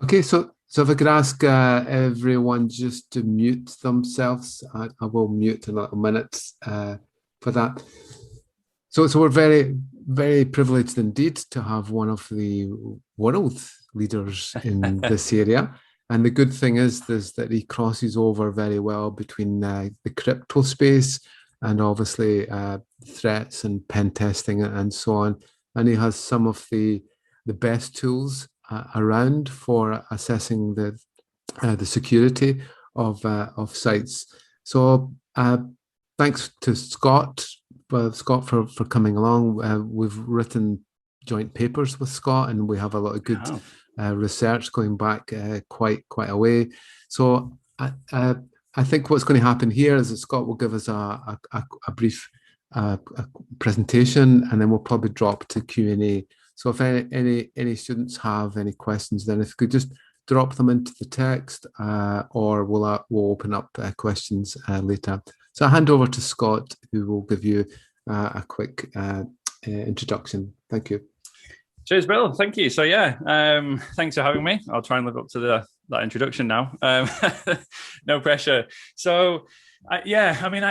Okay, so if I could ask everyone just to mute themselves, I will mute in a little minute for that. So we're very, very privileged indeed to have one of the world leaders in this area. And the good thing is that he crosses over very well between the crypto space and obviously threats and pen testing and so on. And he has some of the best tools around for assessing the security of sites. So thanks to Scott for coming along. We've written joint papers with Scott, and we have a lot of good research going back quite a way. So I think what's going to happen here is that Scott will give us a brief presentation, and then we'll probably drop to Q&A. So if any students have any questions, then if you could just drop them into the text, or we'll open up questions later. So I'll hand over to Scott, who will give you a quick introduction. Thank you. Cheers, Bill. Thank you. So yeah, thanks for having me. I'll try and live up to that introduction now. No pressure. So yeah, I mean,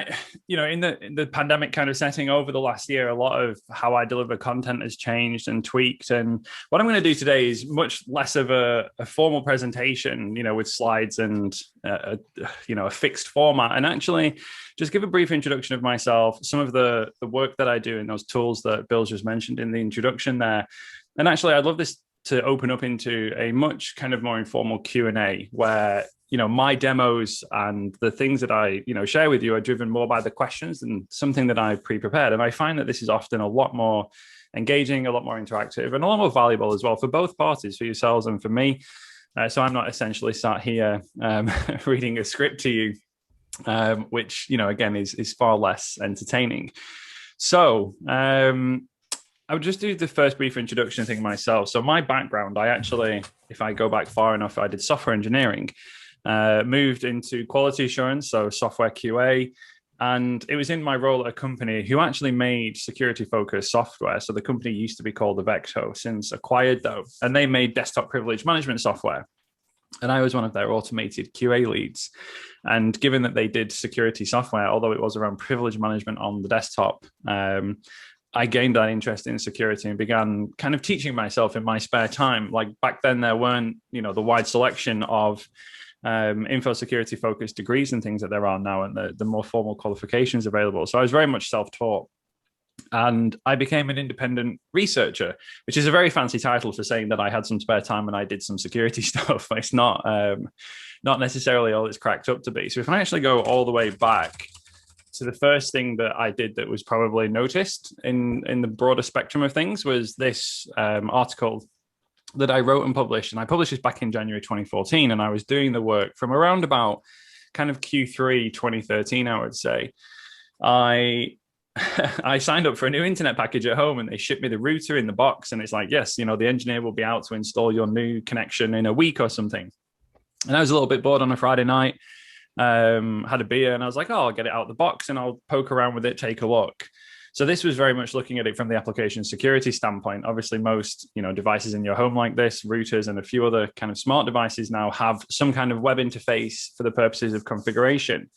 in the pandemic kind of setting over the last year, a lot of how I deliver content has changed and tweaked. And what I'm going to do today is much less of a formal presentation, with slides and a fixed format, and actually just give a brief introduction of myself, some of the work that I do in those tools that Bill's just mentioned in the introduction there. And actually, I'd love this to open up into a much kind of more informal Q&A where my demos and the things that I, share with you are driven more by the questions than something that I've pre-prepared. And I find that this is often a lot more engaging, a lot more interactive, and a lot more valuable as well for both parties, for yourselves and for me. So I'm not essentially sat here reading a script to you, which, again, is far less entertaining. So I would just do the first brief introduction thing myself. So my background, I actually, if I go back far enough, I did software engineering. Moved into quality assurance, so software QA, and it was in my role at a company who actually made security-focused software. So the company used to be called Avecto, since acquired though, and they made desktop privilege management software. And I was one of their automated QA leads. And given that they did security software, although it was around privilege management on the desktop, I gained that interest in security and began kind of teaching myself in my spare time. Like back then, there weren't, the wide selection of info security focused degrees and things that there are now, and the more formal qualifications available. So I was very much self-taught, and I became an independent researcher, which is a very fancy title for saying that I had some spare time and I did some security stuff. It's not necessarily all it's cracked up to be. So if I actually go all the way back to the first thing that I did that was probably noticed in the broader spectrum of things was this article that I wrote and published. And I published this back in January 2014. And I was doing the work from around about kind of Q3 2013, I would say. I signed up for a new internet package at home, and they shipped me the router in the box. And it's like, yes, the engineer will be out to install your new connection in a week or something. And I was a little bit bored on a Friday night. Had a beer, and I was like, I'll get it out of the box and I'll poke around with it, take a look. So this was very much looking at it from the application security standpoint. Obviously, most devices in your home like this, routers and a few other kind of smart devices now have some kind of web interface for the purposes of configuration.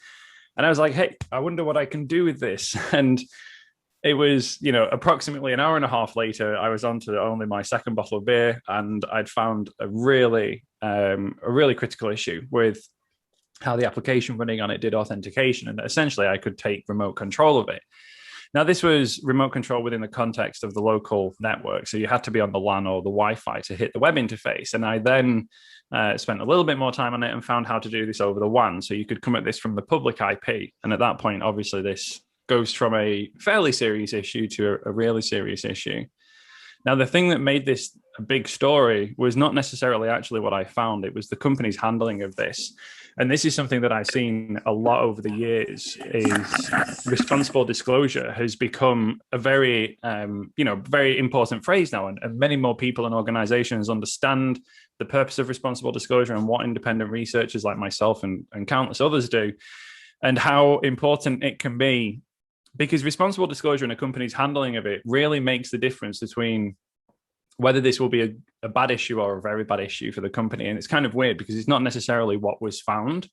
And I was like, hey, I wonder what I can do with this. And it was, approximately an hour and a half later, I was on to only my second bottle of beer, and I'd found a really critical issue with how the application running on it did authentication, and essentially I could take remote control of it. Now, this was remote control within the context of the local network, so you had to be on the LAN or the Wi-Fi to hit the web interface. And I then spent a little bit more time on it and found how to do this over the WAN, so you could come at this from the public IP. And at that point, obviously, this goes from a fairly serious issue to a really serious issue. Now, the thing that made this a big story was not necessarily actually what I found. It was the company's handling of this. And this is something that I've seen a lot over the years, is responsible disclosure has become a very, very important phrase now. And many more people and organizations understand the purpose of responsible disclosure and what independent researchers like myself and countless others do, and how important it can be. Because responsible disclosure and a company's handling of it really makes the difference between whether this will be a bad issue or a very bad issue for the company. And it's kind of weird because it's not necessarily what was found,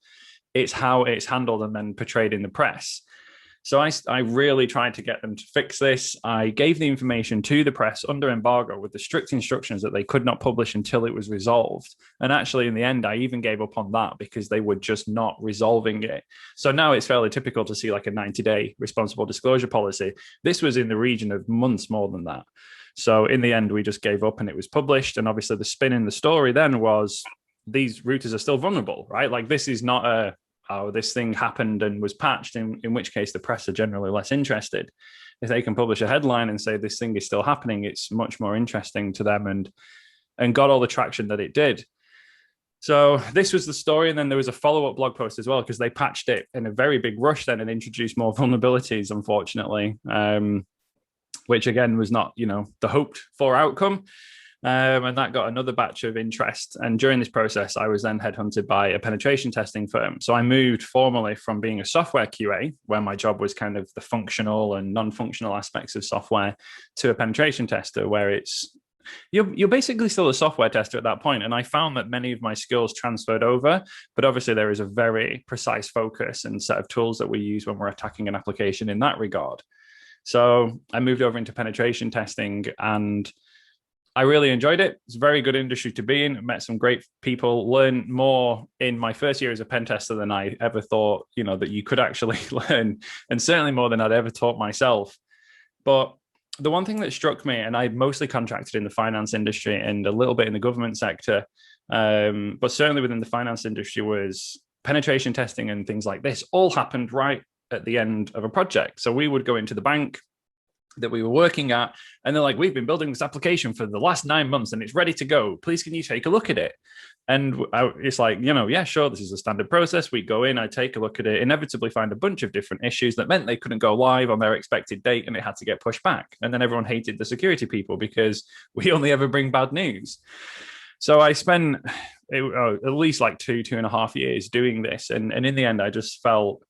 it's how it's handled and then portrayed in the press. So I really tried to get them to fix this. I gave the information to the press under embargo with the strict instructions that they could not publish until it was resolved. And actually, in the end, I even gave up on that because they were just not resolving it. So now it's fairly typical to see like a 90-day responsible disclosure policy. This was in the region of months more than that. So in the end, we just gave up and it was published. And obviously the spin in the story then was these routers are still vulnerable, right? Like this is not a, oh, this thing happened and was patched, in which case the press are generally less interested. If they can publish a headline and say this thing is still happening, it's much more interesting to them and got all the traction that it did. So this was the story. And then there was a follow-up blog post as well, because they patched it in a very big rush then and introduced more vulnerabilities, unfortunately, which again was not, the hoped for outcome. And that got another batch of interest. And during this process, I was then headhunted by a penetration testing firm. So I moved formally from being a software QA, where my job was kind of the functional and non-functional aspects of software, to a penetration tester, where it's you're basically still a software tester at that point. And I found that many of my skills transferred over, but obviously there is a very precise focus and set of tools that we use when we're attacking an application in that regard. So I moved over into penetration testing and I really enjoyed it. It's a very good industry to be in. Met some great people, learned more in my first year as a pen tester than I ever thought, that you could actually learn, and certainly more than I'd ever taught myself. But the one thing that struck me, and I mostly contracted in the finance industry and a little bit in the government sector, but certainly within the finance industry, was penetration testing and things like this all happened right at the end of a project. So we would go into the bank that we were working at, and they're like, we've been building this application for the last 9 months and it's ready to go. Please, can you take a look at it? And it's like, yeah, sure, this is a standard process. We go in, I take a look at it, inevitably find a bunch of different issues that meant they couldn't go live on their expected date and it had to get pushed back. And then everyone hated the security people because we only ever bring bad news. So I spent at least like 2.5 years doing this. And in the end, I just felt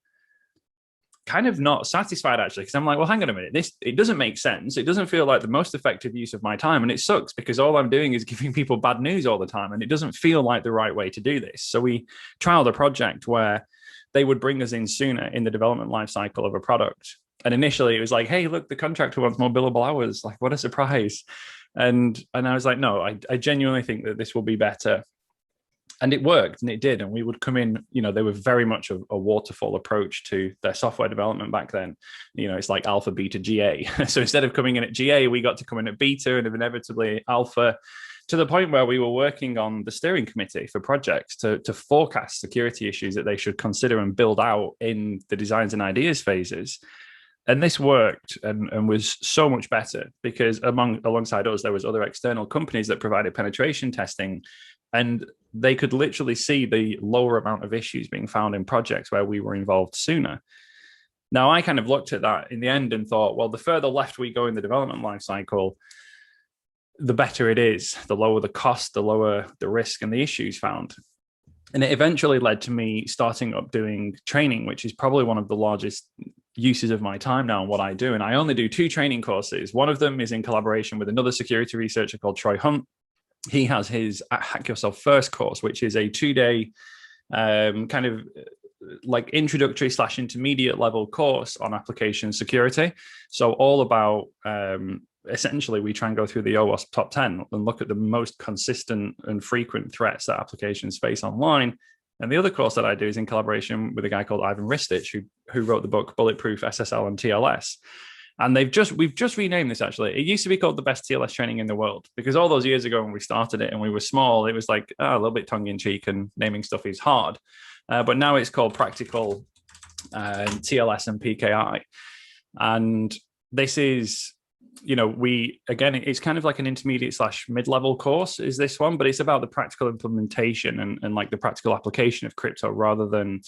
kind of not satisfied, actually, because I'm like, well, hang on a minute, it doesn't make sense. It doesn't feel like the most effective use of my time, and it sucks because all I'm doing is giving people bad news all the time, and it doesn't feel like the right way to do this. So we trialed a project where they would bring us in sooner in the development life cycle of a product. And initially it was like, hey, look, the contractor wants more billable hours. Like, what a surprise. And I was like, no, I genuinely think that this will be better. And it worked, and it did. And we would come in, they were very much a waterfall approach to their software development back then. It's like alpha, beta, GA. So instead of coming in at GA, we got to come in at beta and inevitably alpha, to the point where we were working on the steering committee for projects to forecast security issues that they should consider and build out in the designs and ideas phases. And this worked and was so much better because alongside us, there was other external companies that provided penetration testing, and they could literally see the lower amount of issues being found in projects where we were involved sooner. Now, I kind of looked at that in the end and thought, well, the further left we go in the development lifecycle, the better it is, the lower the cost, the lower the risk and the issues found. And it eventually led to me starting up doing training, which is probably one of the largest uses of my time now and what I do. And I only do 2 training courses. One of them is in collaboration with another security researcher called Troy Hunt. He has his Hack Yourself First course, which is a 2-day kind of like introductory / intermediate level course on application security. So all about essentially we try and go through the OWASP top 10 and look at the most consistent and frequent threats that applications face online. And the other course that I do is in collaboration with a guy called Ivan Ristich, who wrote the book Bulletproof SSL and TLS. And we've just renamed this, actually. It used to be called the best TLS training in the world, because all those years ago when we started it and we were small, it was like a little bit tongue in cheek and naming stuff is hard. But now it's called Practical TLS and PKI. And this is, it's kind of like an intermediate / mid-level course is this one, but it's about the practical implementation and like the practical application of crypto rather than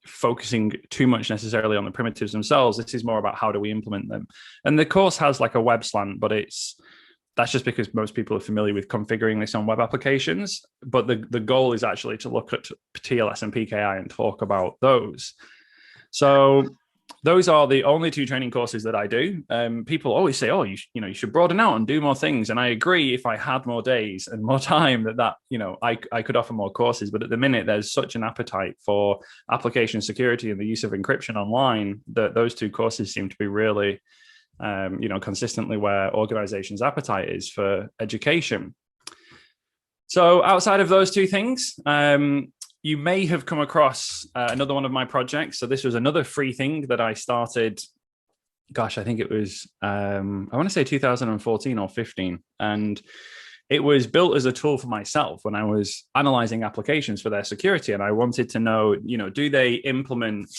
focusing too much necessarily on the primitives themselves. This is more about how do we implement them. And the course has like a web slant, but that's just because most people are familiar with configuring this on web applications. But the goal is actually to look at TLS and PKI and talk about those. So those are the only two training courses that I do. People always say, "Oh, you should broaden out and do more things." And I agree. If I had more days and more time, I could offer more courses. But at the minute, there's such an appetite for application security and the use of encryption online that those two courses seem to be really, consistently where organizations' appetite is for education. So outside of those two things, you may have come across another one of my projects. So this was another free thing that I started. Gosh, I think it was, I want to say 2014 or 15. And it was built as a tool for myself when I was analyzing applications for their security. And I wanted to know, do they implement,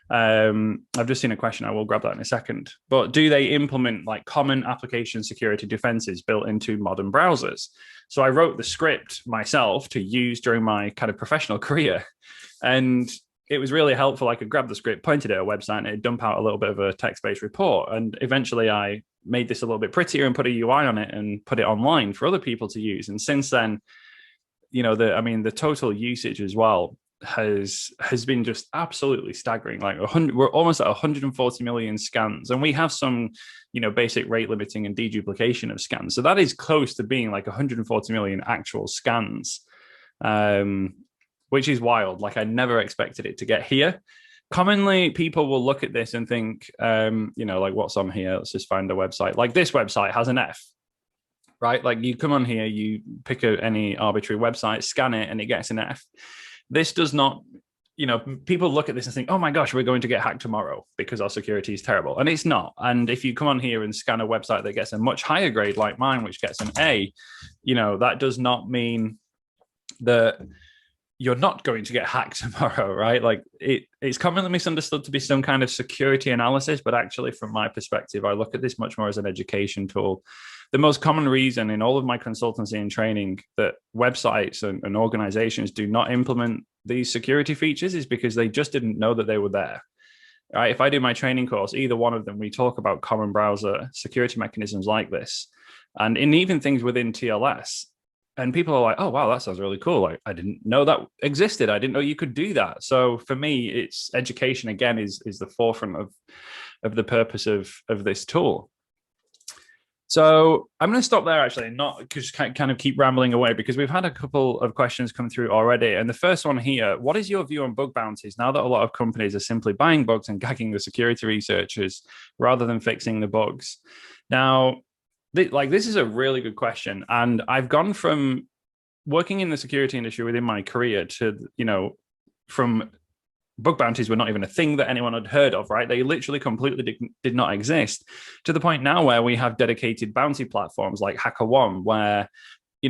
I've just seen a question, I will grab that in a second, but do they implement like common application security defenses built into modern browsers? So I wrote the script myself to use during my kind of professional career. And it was really helpful. I could grab the script, point it at a website, and it'd dump out a little bit of a text-based report. And eventually I made this a little bit prettier and put a UI on it and put it online for other people to use. And since then, the total usage as well has been just absolutely staggering. Like we're almost at 140 million scans, and we have some basic rate limiting and deduplication of scans, so that is close to being like 140 million actual scans, which is wild. Like I never expected it to get here. Commonly people will look at this and think, like what's on here, let's just find a website. Like this website has an F, right? Like you come on here, you pick any arbitrary website, scan it, and it gets an F. This does not, people look at this and think, oh my gosh, we're going to get hacked tomorrow because our security is terrible. And it's not. And if you come on here and scan a website that gets a much higher grade like mine, which gets an A, that does not mean that you're not going to get hacked tomorrow, right? Like it's commonly misunderstood to be some kind of security analysis, but actually from my perspective, I look at this much more as an education tool. The most common reason in all of my consultancy and training that websites and organizations do not implement these security features is because they just didn't know that they were there. Right? If I do my training course, either one of them, we talk about common browser security mechanisms like this. And in even things within TLS, and people are like, oh, wow, that sounds really cool. Like, I didn't know that existed. I didn't know you could do that. So for me, it's education, again, is the forefront of the purpose of this tool. So I'm going to stop there, actually, not just kind of keep rambling away, because we've had a couple of questions come through already. And the first one here, what is your view on bug bounties now that a lot of companies are simply buying bugs and gagging the security researchers rather than fixing the bugs? Now, this is a really good question. And I've gone from working in the security industry within my career to, from bug bounties were not even a thing that anyone had heard of, right? They literally completely did not exist, to the point now where we have dedicated bounty platforms like HackerOne, where,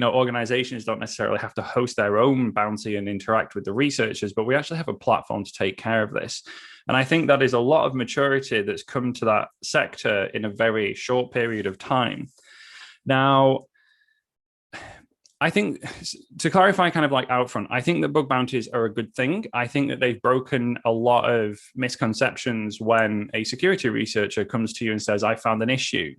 organizations don't necessarily have to host their own bounty and interact with the researchers, but we actually have a platform to take care of this. And I think that is a lot of maturity that's come to that sector in a very short period of time. Now, I think, to clarify kind of like out front, I think that bug bounties are a good thing. I think that they've broken a lot of misconceptions when a security researcher comes to you and says, I found an issue.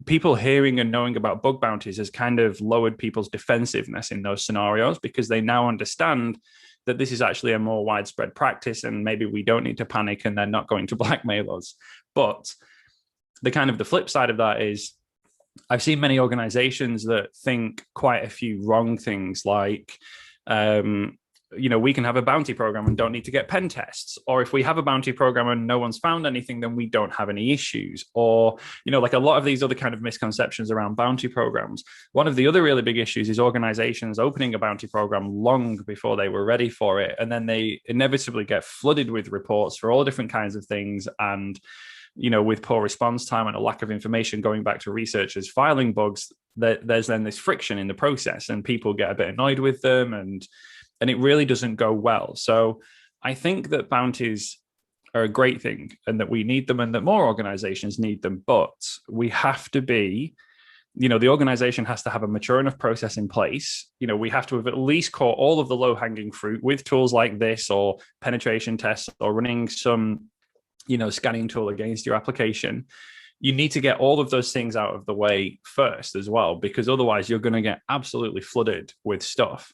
People hearing and knowing about bug bounties has kind of lowered people's defensiveness in those scenarios, because they now understand that this is actually a more widespread practice and maybe we don't need to panic and they're not going to blackmail us. But the flip side of that is, I've seen many organizations that think quite a few wrong things, like, we can have a bounty program and don't need to get pen tests. Or if we have a bounty program and no one's found anything, then we don't have any issues. Or, like a lot of these other kind of misconceptions around bounty programs. One of the other really big issues is organizations opening a bounty program long before they were ready for it. And then they inevitably get flooded with reports for all different kinds of things. And with poor response time and a lack of information going back to researchers filing bugs, there's then this friction in the process and people get a bit annoyed with them, and it really doesn't go well. So I think that bounties are a great thing and that we need them and that more organizations need them, but we have to be, the organization has to have a mature enough process in place. We have to have at least caught all of the low-hanging fruit with tools like this, or penetration tests, or running some scanning tool against your application. You need to get all of those things out of the way first as well, because otherwise you're going to get absolutely flooded with stuff.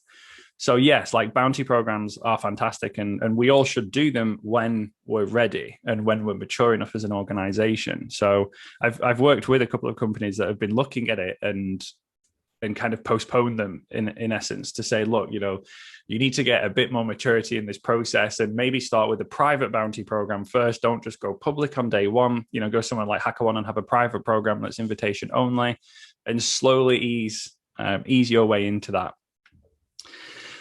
So yes, like bounty programs are fantastic, and we all should do them when we're ready and when we're mature enough as an organization. So I've worked with a couple of companies that have been looking at it and kind of postpone them in essence to say, look, you need to get a bit more maturity in this process and maybe start with a private bounty program first. Don't just go public on day one, go somewhere like HackerOne and have a private program that's invitation only, and slowly ease your way into that.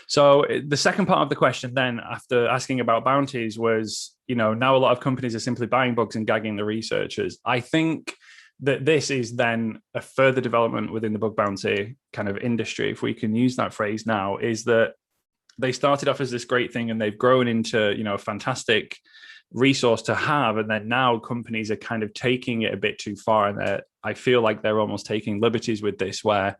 So the second part of the question then, after asking about bounties, was, now a lot of companies are simply buying bugs and gagging the researchers. I think that this is then a further development within the bug bounty kind of industry, if we can use that phrase now, is that they started off as this great thing and they've grown into, a fantastic resource to have. And then now companies are kind of taking it a bit too far. And I feel like they're almost taking liberties with this, where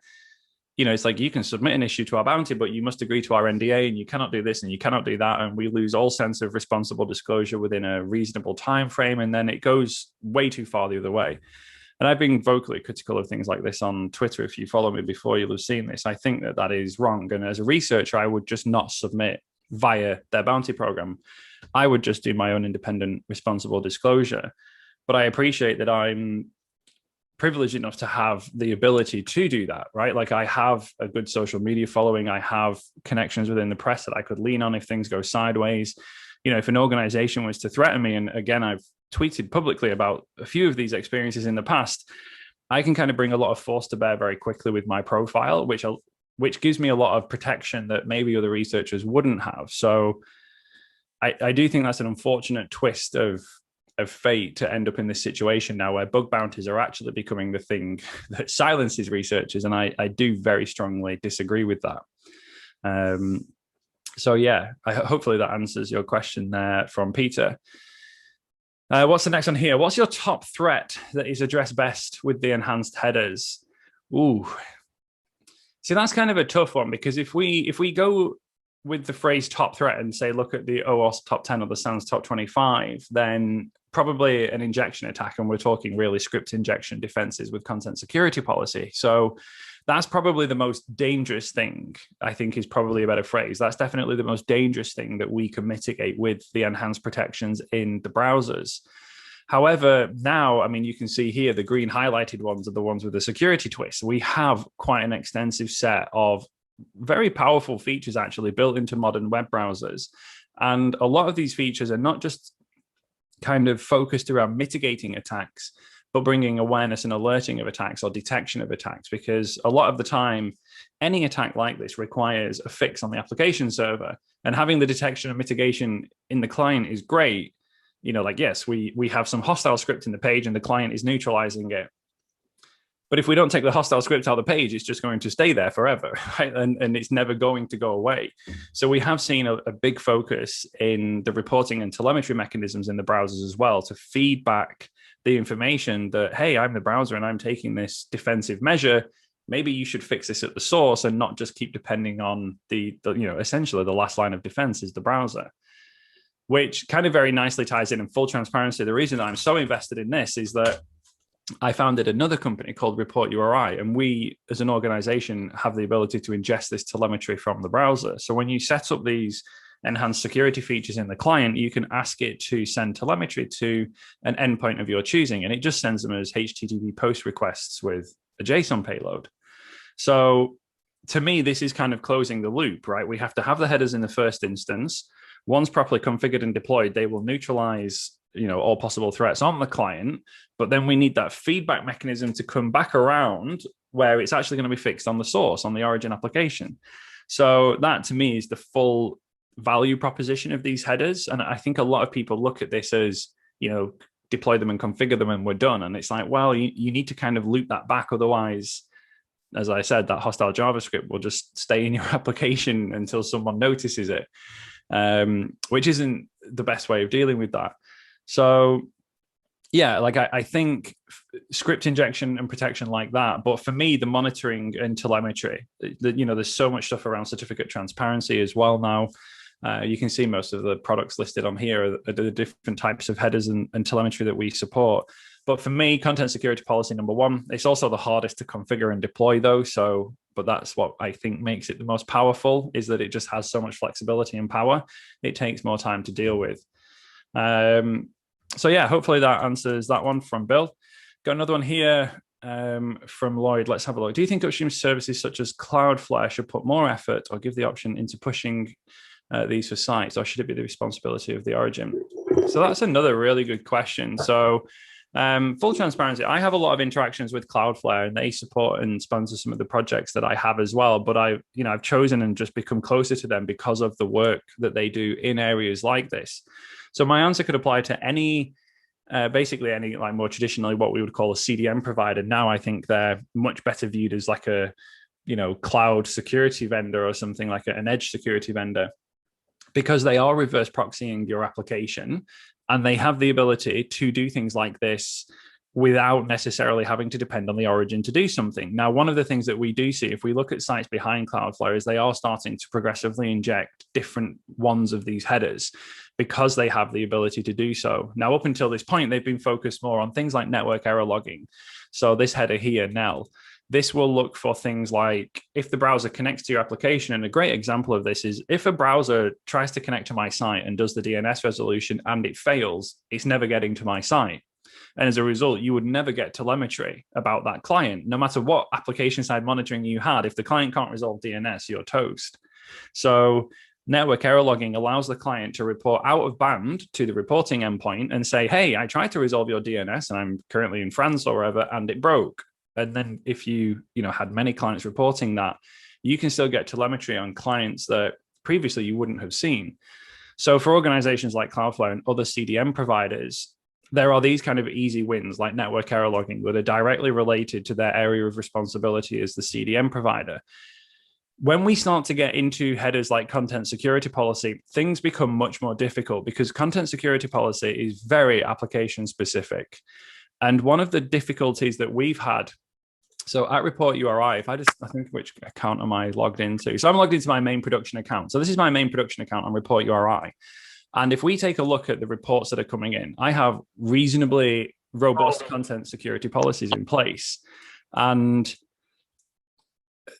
it's like, you can submit an issue to our bounty, but you must agree to our NDA, and you cannot do this and you cannot do that. And we lose all sense of responsible disclosure within a reasonable time frame. And then it goes way too far the other way. And I've been vocally critical of things like this on Twitter. If you follow me before, you'll have seen this. I think that is wrong. And as a researcher, I would just not submit via their bounty program. I would just do my own independent, responsible disclosure. But I appreciate that I'm privileged enough to have the ability to do that, right? Like, I have a good social media following. I have connections within the press that I could lean on if things go sideways. If an organization was to threaten me, and again, I've tweeted publicly about a few of these experiences in the past, I can kind of bring a lot of force to bear very quickly with my profile, which gives me a lot of protection that maybe other researchers wouldn't have. So I do think that's an unfortunate twist of fate to end up in this situation now where bug bounties are actually becoming the thing that silences researchers. And I do very strongly disagree with that. So yeah, hopefully that answers your question there from Peter. What's the next one here? What's your top threat that is addressed best with the enhanced headers? Ooh, see, that's kind of a tough one, because if we go with the phrase top threat and say, look at the OWASP top 10 or the SANS top 25, then probably an injection attack. And we're talking really script injection defenses with content security policy. So that's probably the most dangerous thing, I think, is probably a better phrase. That's definitely the most dangerous thing that we can mitigate with the enhanced protections in the browsers. However, now, I mean, you can see here the green highlighted ones are the ones with the security twist. We have quite an extensive set of very powerful features actually built into modern web browsers. And a lot of these features are not just kind of focused around mitigating attacks, but bringing awareness and alerting of attacks or detection of attacks, because a lot of the time, any attack like this requires a fix on the application server, and having the detection and mitigation in the client is great. Like, yes, we have some hostile script in the page and the client is neutralizing it. But if we don't take the hostile script out of the page, it's just going to stay there forever, right? And it's never going to go away. So we have seen a big focus in the reporting and telemetry mechanisms in the browsers as well, to feed back the information that, hey, I'm the browser and I'm taking this defensive measure. Maybe you should fix this at the source and not just keep depending on the essentially the last line of defense is the browser, which kind of very nicely ties in full transparency. The reason that I'm so invested in this is that I founded another company called Report URI, and we as an organization have the ability to ingest this telemetry from the browser. So when you set up these enhanced security features in the client, you can ask it to send telemetry to an endpoint of your choosing, and it just sends them as HTTP post requests with a JSON payload. So to me, this is kind of closing the loop, right? We have to have the headers in the first instance. Once properly configured and deployed, they will neutralize all possible threats on the client, but then we need that feedback mechanism to come back around where it's actually going to be fixed on the source, on the origin application. So that to me is the full value proposition of these headers. And I think a lot of people look at this as, deploy them and configure them and we're done. And it's like, well, you need to kind of loop that back. Otherwise, as I said, that hostile JavaScript will just stay in your application until someone notices it, which isn't the best way of dealing with that. So yeah, like I think script injection and protection like that. But for me, the monitoring and telemetry, there's so much stuff around certificate transparency as well now. You can see most of the products listed on here are the different types of headers and telemetry that we support. But for me, content security policy number one, it's also the hardest to configure and deploy though. So but that's what I think makes it the most powerful, is that it just has so much flexibility and power. It takes more time to deal with. So yeah, hopefully that answers that one from Bill. Got another one here from Lloyd. Let's have a look. Do you think upstream services such as Cloudflare should put more effort or give the option into pushing these for sites, or should it be the responsibility of the origin? So that's another really good question. So full transparency, I have a lot of interactions with Cloudflare, and they support and sponsor some of the projects that I have as well. But I've chosen and just become closer to them because of the work that they do in areas like this. So my answer could apply to any, basically any, like more traditionally what we would call a CDN provider. Now I think they're much better viewed as like a, cloud security vendor or something like an edge security vendor, because they are reverse proxying your application, and they have the ability to do things like this without necessarily having to depend on the origin to do something. Now, one of the things that we do see, if we look at sites behind Cloudflare, is they are starting to progressively inject different ones of these headers because they have the ability to do so. Now, up until this point, they've been focused more on things like network error logging. So this header here, NEL, this will look for things like if the browser connects to your application. And a great example of this is if a browser tries to connect to my site and does the DNS resolution and it fails, it's never getting to my site. And as a result, you would never get telemetry about that client, no matter what application side monitoring you had. If the client can't resolve DNS, you're toast. So network error logging allows the client to report out of band to the reporting endpoint and say, hey, I tried to resolve your DNS and I'm currently in France or wherever, and it broke. And then if you had many clients reporting that, you can still get telemetry on clients that previously you wouldn't have seen. So for organizations like Cloudflare and other CDN providers, there are these kind of easy wins like network error logging, where they're directly related to their area of responsibility as the CDN provider. When we start to get into headers like content security policy, things become much more difficult because content security policy is very application specific. And one of the difficulties that we've had, so at Report URI, I think which account am I logged into? So I'm logged into my main production account. So this is my main production account on Report URI. And if we take a look at the reports that are coming in, I have reasonably robust content security policies in place. And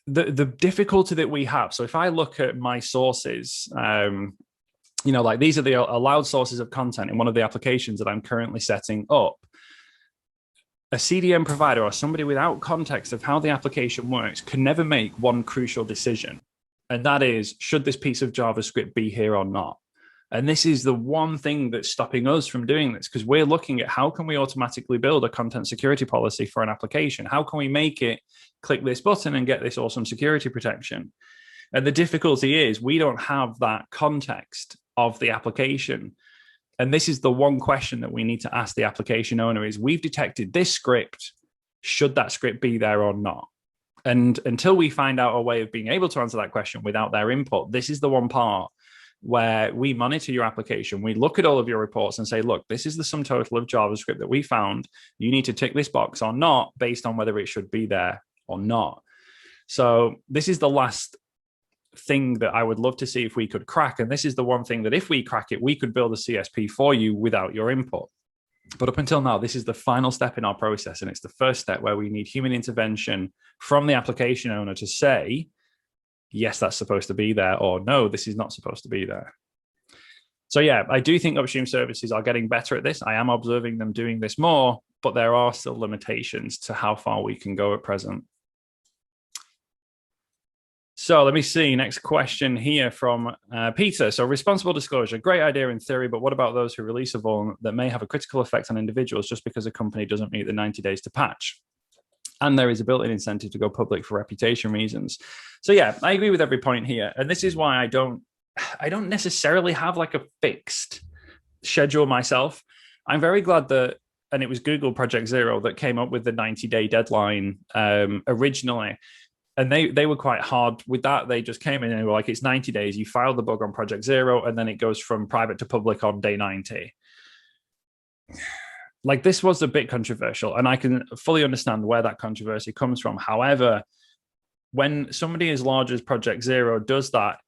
the difficulty that we have, so if I look at my sources, like these are the allowed sources of content in one of the applications that I'm currently setting up. A CDN provider or somebody without context of how the application works can never make one crucial decision. And that is, should this piece of JavaScript be here or not? And this is the one thing that's stopping us from doing this, because we're looking at how can we automatically build a content security policy for an application? How can we make it click this button and get this awesome security protection? And the difficulty is we don't have that context of the application. And this is the one question that we need to ask the application owner is, we've detected this script, should that script be there or not? And until we find out a way of being able to answer that question without their input, this is the one part where we monitor your application. We look at all of your reports and say, look, this is the sum total of JavaScript that we found. You need to tick this box or not based on whether it should be there or not. So this is the last thing that I would love to see if we could crack. And this is the one thing that if we crack it, we could build a CSP for you without your input. But up until now, this is the final step in our process. And it's the first step where we need human intervention from the application owner to say, yes, that's supposed to be there, or no, this is not supposed to be there. So yeah, I do think upstream services are getting better at this. I am observing them doing this more, but there are still limitations to how far we can go at present. So let me see, next question here from Peter. So responsible disclosure, great idea in theory, but what about those who release a vuln that may have a critical effect on individuals just because a company doesn't meet the 90 days to patch? And there is a built-in incentive to go public for reputation reasons. So yeah, I agree with every point here. And this is why I don't necessarily have like a fixed schedule myself. I'm very glad that, and it was Google Project Zero that came up with the 90-day deadline originally. And they were quite hard with that. They just came in and were like, it's 90 days. You file the bug on Project Zero, and then it goes from private to public on day 90. Like, this was a bit controversial, and I can fully understand where that controversy comes from. However, when somebody as large as Project Zero does that,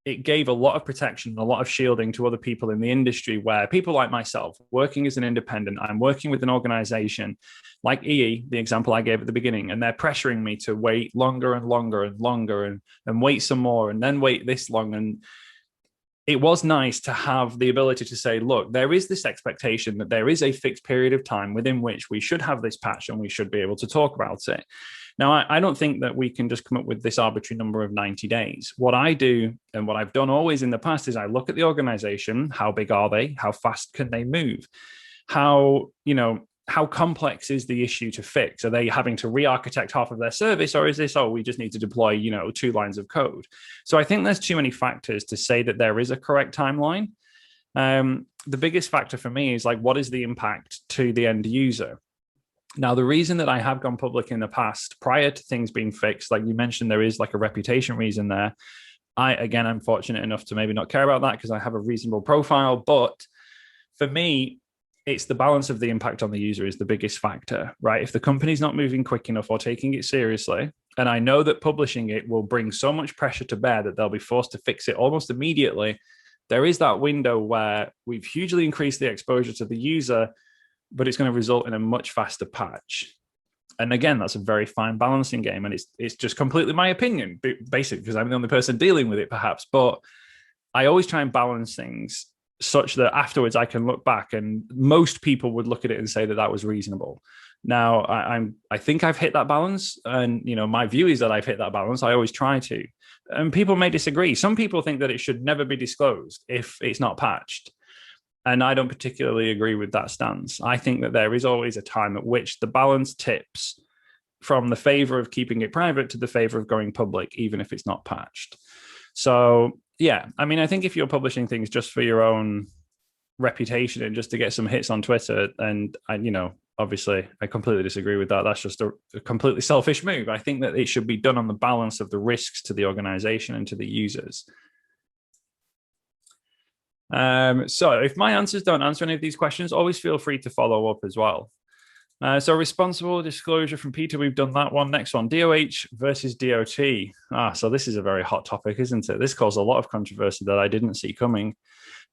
it gave a lot of protection, a lot of shielding to other people in the industry, where people like myself, working as an independent, I'm working with an organization like EE, the example I gave at the beginning, and they're pressuring me to wait longer and longer and longer and wait some more and then wait this long. And it was nice to have the ability to say, look, there is this expectation that there is a fixed period of time within which we should have this patch and we should be able to talk about it. Now, I don't think that we can just come up with this arbitrary number of 90 days. What I do, and what I've done always in the past, is I look at the organization. How big are they? How fast can they move? How complex is the issue to fix? Are they having to re-architect half of their service, or is this, we just need to deploy, 2 lines of code? So I think there's too many factors to say that there is a correct timeline. The biggest factor for me is like, what is the impact to the end user? Now, the reason that I have gone public in the past, prior to things being fixed, like you mentioned, there is like a reputation reason there. I'm fortunate enough to maybe not care about that because I have a reasonable profile. But for me, it's the balance of the impact on the user is the biggest factor, right? If the company's not moving quick enough or taking it seriously, and I know that publishing it will bring so much pressure to bear that they'll be forced to fix it almost immediately, there is that window where we've hugely increased the exposure to the user, but it's going to result in a much faster patch. And again, that's a very fine balancing game. And it's just completely my opinion, basically, because I'm the only person dealing with it, perhaps. But I always try and balance things such that afterwards I can look back and most people would look at it and say that that was reasonable. Now, I think I've hit that balance. And, my view is that I've hit that balance. I always try to. And people may disagree. Some people think that it should never be disclosed if it's not patched. And I don't particularly agree with that stance. I think that there is always a time at which the balance tips from the favor of keeping it private to the favor of going public, even if it's not patched. So, yeah, I think if you're publishing things just for your own reputation and just to get some hits on Twitter, and obviously I completely disagree with that. That's just a completely selfish move. I think that it should be done on the balance of the risks to the organization and to the users. So if my answers don't answer any of these questions, always feel free to follow up as well. So responsible disclosure from Peter, we've done that one. Next one, DOH versus DOT. So this is a very hot topic, isn't it? This caused a lot of controversy that I didn't see coming.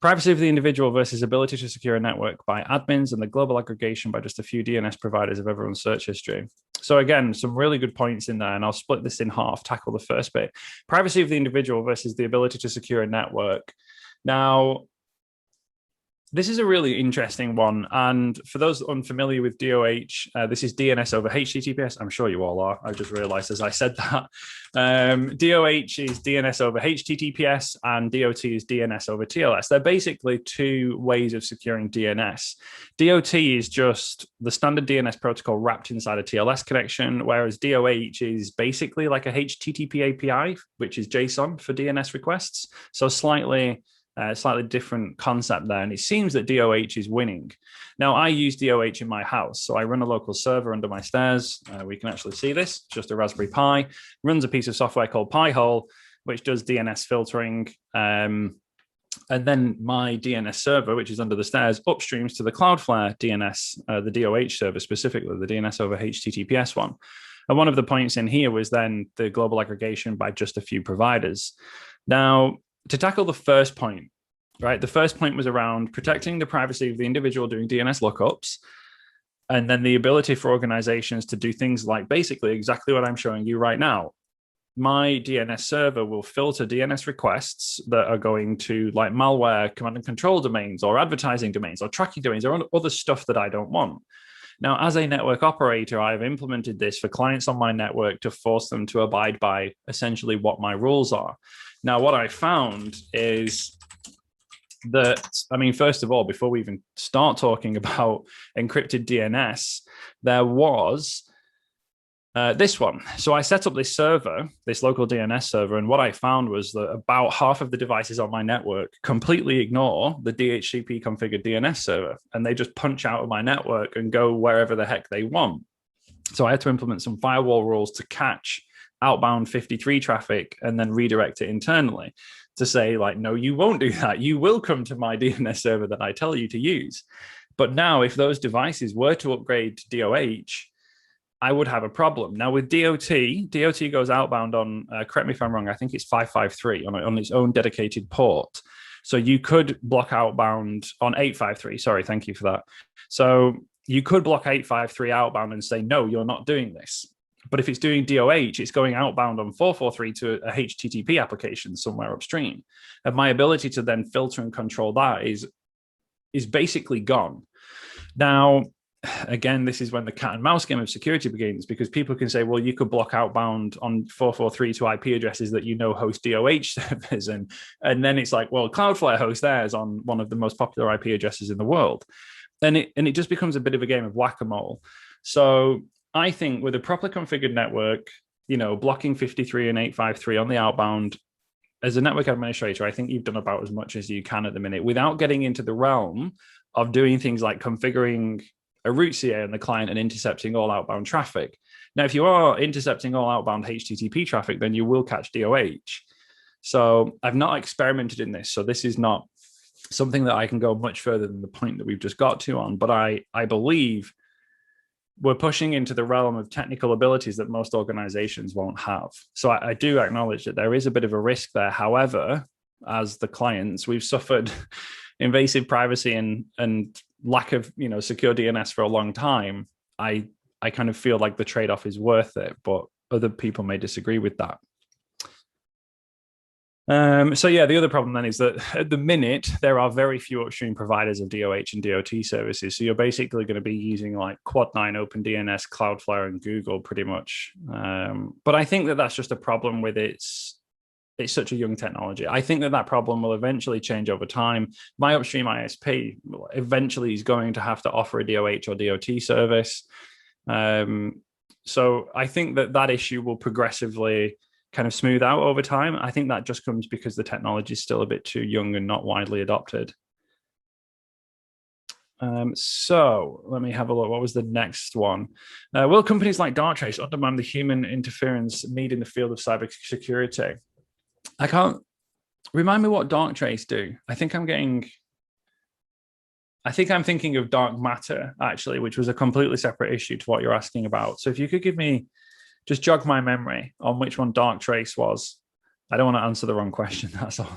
Privacy of the individual versus ability to secure a network by admins and the global aggregation by just a few DNS providers of everyone's search history. So again, some really good points in there, and I'll split this in half, tackle the first bit. Privacy of the individual versus the ability to secure a network. Now, this is a really interesting one. And for those unfamiliar with DOH, this is DNS over HTTPS. I'm sure you all are. I just realized as I said that. DOH is DNS over HTTPS and DOT is DNS over TLS. They're basically two ways of securing DNS. DOT is just the standard DNS protocol wrapped inside a TLS connection, whereas DOH is basically like a HTTP API, which is JSON for DNS requests. So slightly different concept there. And it seems that DOH is winning. Now, I use DOH in my house. So I run a local server under my stairs. We can actually see this, it's just a Raspberry Pi. Runs a piece of software called Pi-hole, which does DNS filtering. And then my DNS server, which is under the stairs, upstreams to the Cloudflare DNS, the DOH server specifically, the DNS over HTTPS one. And one of the points in here was then the global aggregation by just a few providers. Now, to tackle the first point, right? The first point was around protecting the privacy of the individual doing DNS lookups, and then the ability for organizations to do things like basically exactly what I'm showing you right now. My DNS server will filter DNS requests that are going to like malware, command and control domains, or advertising domains, or tracking domains, or other stuff that I don't want. Now, as a network operator, I've implemented this for clients on my network to force them to abide by essentially what my rules are. Now, what I found is that, first of all, before we even start talking about encrypted DNS, there was this one. So I set up this server, this local DNS server, and what I found was that about half of the devices on my network completely ignore the DHCP configured DNS server, and they just punch out of my network and go wherever the heck they want. So I had to implement some firewall rules to catch outbound 53 traffic and then redirect it internally to say, like, no, you won't do that. You will come to my DNS server that I tell you to use. But now if those devices were to upgrade to DOH, I would have a problem. Now with DOT goes outbound on, correct me if I'm wrong, I think it's 553 on its own dedicated port. So you could block outbound on 853. Sorry, thank you for that. So you could block 853 outbound and say, no, you're not doing this. But if it's doing DOH, it's going outbound on 443 to a HTTP application somewhere upstream. And my ability to then filter and control that is basically gone. Now, again, this is when the cat and mouse game of security begins, because people can say, well, you could block outbound on 443 to IP addresses that host DOH servers. And then it's like, well, Cloudflare hosts theirs on one of the most popular IP addresses in the world. And it just becomes a bit of a game of whack-a-mole. So I think with a properly configured network, blocking 53 and 853 on the outbound, as a network administrator, I think you've done about as much as you can at the minute without getting into the realm of doing things like configuring a root CA on the client and intercepting all outbound traffic. Now, if you are intercepting all outbound HTTP traffic, then you will catch DOH. So I've not experimented in this. So this is not something that I can go much further than the point that we've just got to on. But I believe we're pushing into the realm of technical abilities that most organizations won't have. So I do acknowledge that there is a bit of a risk there. However, as the clients, we've suffered invasive privacy and lack of secure DNS for a long time. I kind of feel like the trade-off is worth it, but other people may disagree with that. So yeah, the other problem then is that at the minute, there are very few upstream providers of DOH and DOT services. So you're basically going to be using like Quad9, OpenDNS, Cloudflare, and Google pretty much. But I think that that's just a problem with it's such a young technology. I think that problem will eventually change over time. My upstream ISP eventually is going to have to offer a DOH or DOT service. So I think that issue will progressively kind of smooth out over time. I think that just comes because the technology is still a bit too young and not widely adopted. So let me have a look. What was the next one? Will companies like Darktrace undermine the human interference need in the field of cybersecurity? I can't remind me what Darktrace do. I think I'm thinking of Dark Matter, actually, which was a completely separate issue to what you're asking about. So if you could just jog my memory on which one Darktrace was. I don't want to answer the wrong question, that's all.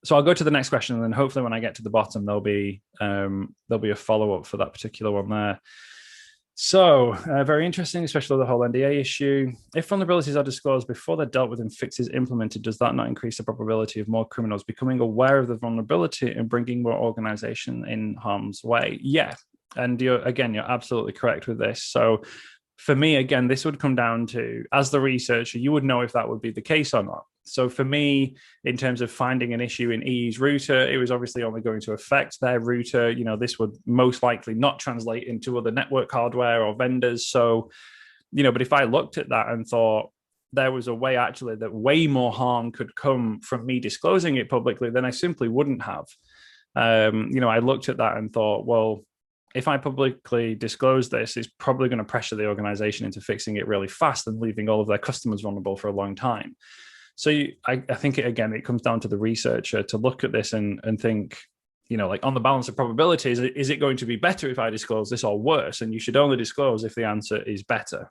So I'll go to the next question, and then hopefully when I get to the bottom, there'll be a follow-up for that particular one there. So very interesting, especially the whole NDA issue. If vulnerabilities are disclosed before they're dealt with and fixes implemented, does that not increase the probability of more criminals becoming aware of the vulnerability and bringing more organization in harm's way? Yeah. And you're absolutely correct with this. So for me, again, this would come down to, as the researcher, you would know if that would be the case or not. So for me, in terms of finding an issue in EE's router, it was obviously only going to affect their router. This would most likely not translate into other network hardware or vendors. So, but if I looked at that and thought there was a way actually that way more harm could come from me disclosing it publicly, then I simply wouldn't have. I looked at that and thought, well, if I publicly disclose this, it's probably going to pressure the organization into fixing it really fast and leaving all of their customers vulnerable for a long time. So I think it comes down to the researcher to look at this and think, like on the balance of probabilities, is it going to be better if I disclose this or worse? And you should only disclose if the answer is better.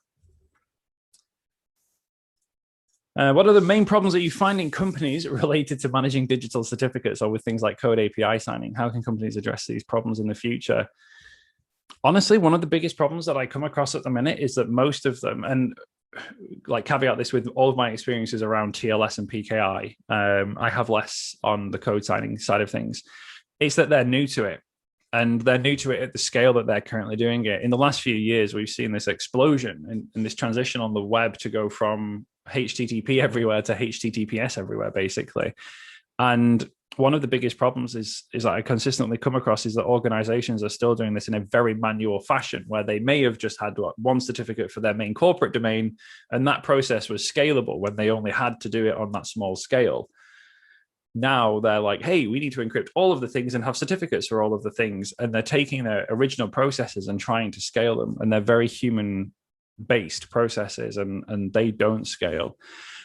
What are the main problems that you find in companies related to managing digital certificates or with things like code API signing? How can companies address these problems in the future? Honestly, one of the biggest problems that I come across at the minute is that most of them, and like caveat this with all of my experiences around TLS and PKI, I have less on the code signing side of things. It's that they're new to it, and they're new to it at the scale that they're currently doing it. In the last few years, we've seen this explosion and this transition on the web to go from HTTP everywhere to HTTPS everywhere, basically. And one of the biggest problems is that I consistently come across is that organizations are still doing this in a very manual fashion, where they may have just had one certificate for their main corporate domain, and that process was scalable when they only had to do it on that small scale. Now they're like, hey, we need to encrypt all of the things and have certificates for all of the things. And they're taking their original processes and trying to scale them. And they're very human-based processes, and they don't scale.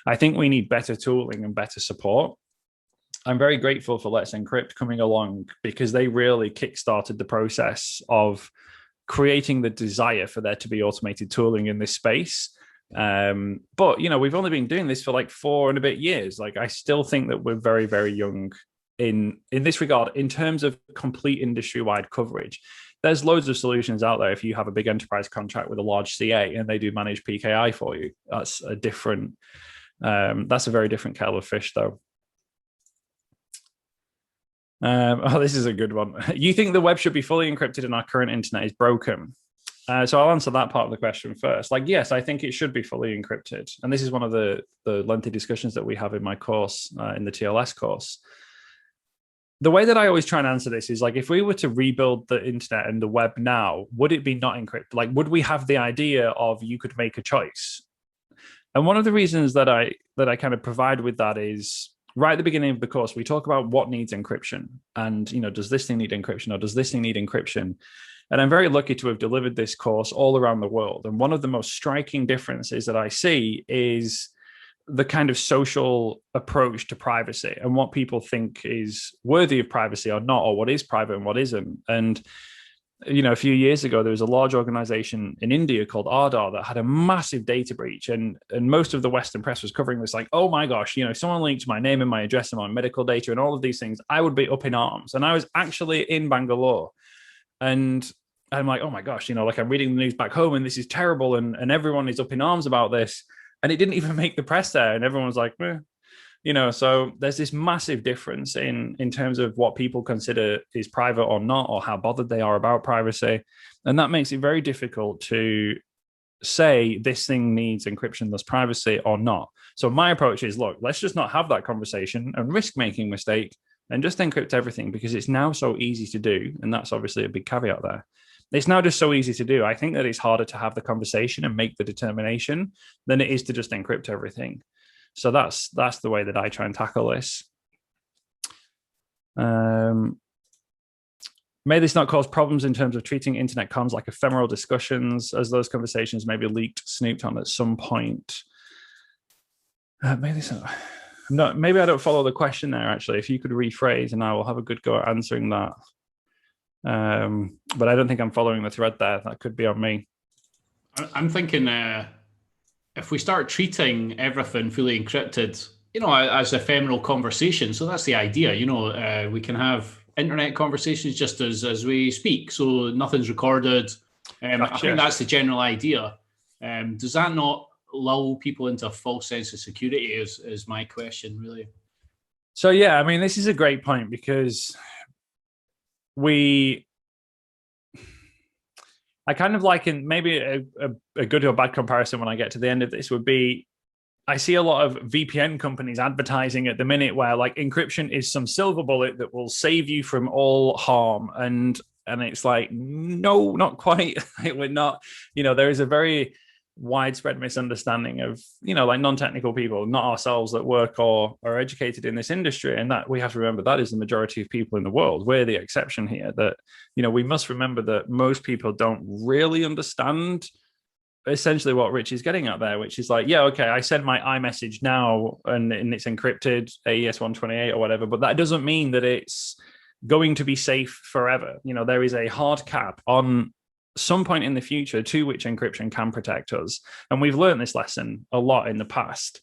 I think we need better tooling and better support. I'm very grateful for Let's Encrypt coming along, because they really kickstarted the process of creating the desire for there to be automated tooling in this space. But we've only been doing this for like 4 and a bit years. Like, I still think that we're very, very young in this regard in terms of complete industry-wide coverage. There's loads of solutions out there. If you have a big enterprise contract with a large CA and they do manage PKI for you, that's a very different kettle of fish, though. This is a good one. You think the web should be fully encrypted and our current internet is broken? So I'll answer that part of the question first. Like, yes, I think it should be fully encrypted. And this is one of the lengthy discussions that we have in my course, in the TLS course. The way that I always try and answer this is like, if we were to rebuild the internet and the web now, would it be not encrypted? Like, would we have the idea of you could make a choice? And one of the reasons that I kind of provide with that is right at the beginning of the course, we talk about what needs encryption and, does this thing need encryption or does this thing need encryption? And I'm very lucky to have delivered this course all around the world. And one of the most striking differences that I see is the kind of social approach to privacy and what people think is worthy of privacy or not, or what is private and what isn't. And, a few years ago, there was a large organization in India called Aadhaar that had a massive data breach. And most of the Western press was covering this like, oh my gosh, someone leaked my name and my address and my medical data and all of these things. I would be up in arms. And I was actually in Bangalore. And I'm like, oh my gosh, like I'm reading the news back home and this is terrible. And everyone is up in arms about this. And it didn't even make the press there. And everyone was like, so there's this massive difference in terms of what people consider is private or not, or how bothered they are about privacy. And that makes it very difficult to say this thing needs encryption, thus privacy, or not. So my approach is, look, let's just not have that conversation and risk making a mistake and just encrypt everything, because it's now so easy to do. And that's obviously a big caveat there. It's now just so easy to do. I think that it's harder to have the conversation and make the determination than it is to just encrypt everything. So that's the way that I try and tackle this. May this not cause problems in terms of treating internet comms like ephemeral discussions, as those conversations may be leaked, snooped on at some point. Maybe I don't follow the question there, actually. If you could rephrase, and I will have a good go at answering that. But I don't think I'm following the thread there. That could be on me. I'm thinking if we start treating everything fully encrypted, as ephemeral conversation, so that's the idea, we can have internet conversations just as we speak, so nothing's recorded. Gotcha. I think that's the general idea. Does that not lull people into a false sense of security is my question, really. So, yeah, I mean, this is a great point, because I kind of liken maybe a good or bad comparison when I get to the end of this would be, I see a lot of VPN companies advertising at the minute where like encryption is some silver bullet that will save you from all harm. And it's like, no, not quite. We're not, there is a very widespread misunderstanding of, like non-technical people, not ourselves, that work or are educated in this industry. And that we have to remember that is the majority of people in the world. We're the exception here. That, we must remember that most people don't really understand essentially what Rich is getting at there, which is like, yeah, okay, I send my iMessage now and it's encrypted, AES 128 or whatever, but that doesn't mean that it's going to be safe forever. There is a hard cap on some point in the future to which encryption can protect us. And we've learned this lesson a lot in the past.